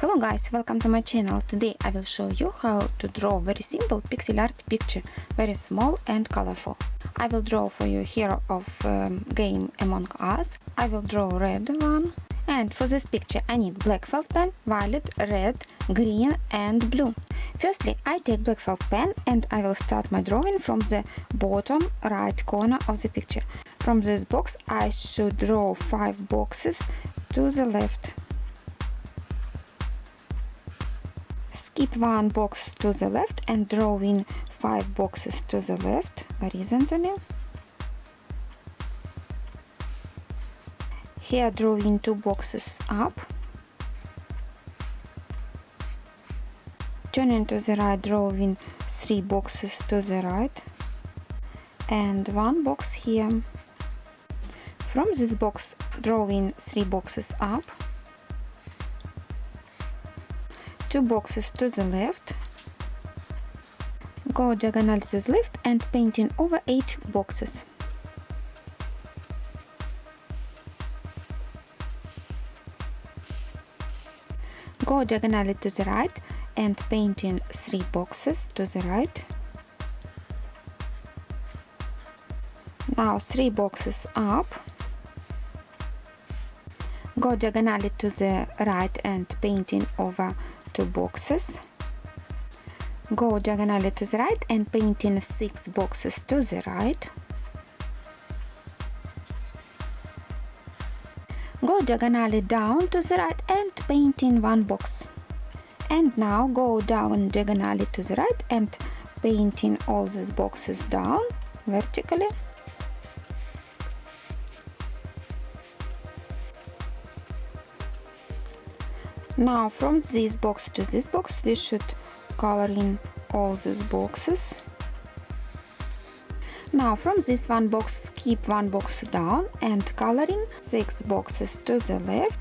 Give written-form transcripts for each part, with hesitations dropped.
Hello guys, welcome to my channel. Today I will show you how to draw very simple pixel art picture, very small and colorful. I will draw for you hero of game Among Us. I will draw red one. And for this picture I need black felt pen, violet, red, green and blue. Firstly, I take black felt pen and I will start my drawing from the bottom right corner of the picture. From this box I should draw 5 boxes to the left. Skip one box to the left and draw in 5 boxes to the left horizontally. Here draw in 2 boxes up. Turning to the right, draw in 3 boxes to the right and 1 box here. From this box draw in 3 boxes up, 2 boxes to the left, go diagonally to the left and painting over 8 boxes. Go diagonally to the right and painting 3 boxes to the right. Now 3 boxes up. Go diagonally to the right and painting over 2 boxes. Go diagonally to the right and painting 6 boxes to the right. Go diagonally down to the right and painting 1 box. And now go down diagonally to the right and painting all these boxes down vertically. Now from this box to this box we should color in all these boxes. Now from this one box skip 1 box down and color in 6 boxes to the left.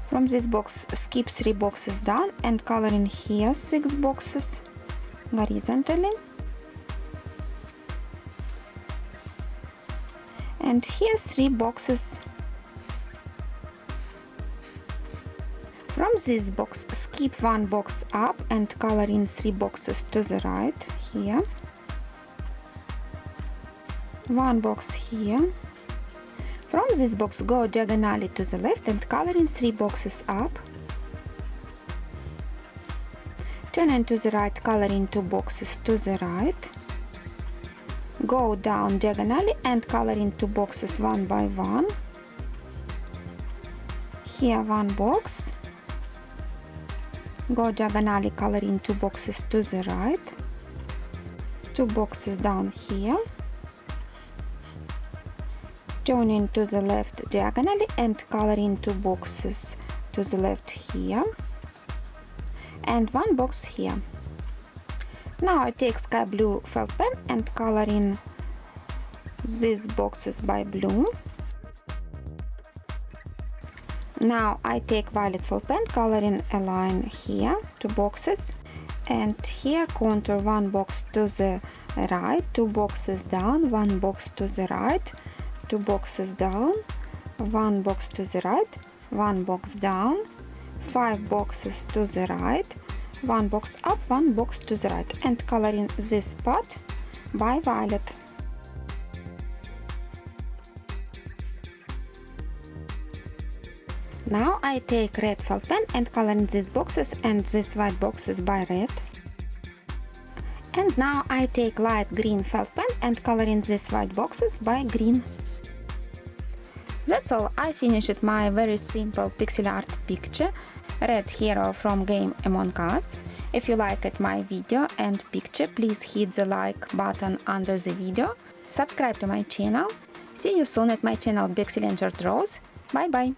From this box skip 3 boxes down and color in here 6 boxes horizontally. And here 3 boxes. From this box skip 1 box up and color in 3 boxes to the right here. 1 box here. From this box go diagonally to the left and color in 3 boxes up. Turn to the right, color in 2 boxes to the right. Go down diagonally and color in 2 boxes one by one. Here 1 box. Go diagonally, color in 2 boxes to the right. 2 boxes down here. Turning to the left diagonally and color in 2 boxes to the left here. And 1 box here. Now I take sky blue felt pen and color in these boxes by blue. Now I take violet felt pen, color in a line here, 2 boxes, and here contour 1 box to the right, 2 boxes down, 1 box to the right, 2 boxes down, 1 box to the right, 1 box down, 5 boxes to the right, 1 box up, 1 box to the right, and color in this part by violet. Now I take red felt pen and color in these boxes and these white boxes by red. And now I take light green felt pen and color in these white boxes by green. That's all, I finished my very simple pixel art picture, red hero from game Among Us. If you liked my video and picture, please hit the like button under the video, subscribe to my channel. See you soon at my channel Excellent Draws. Bye bye!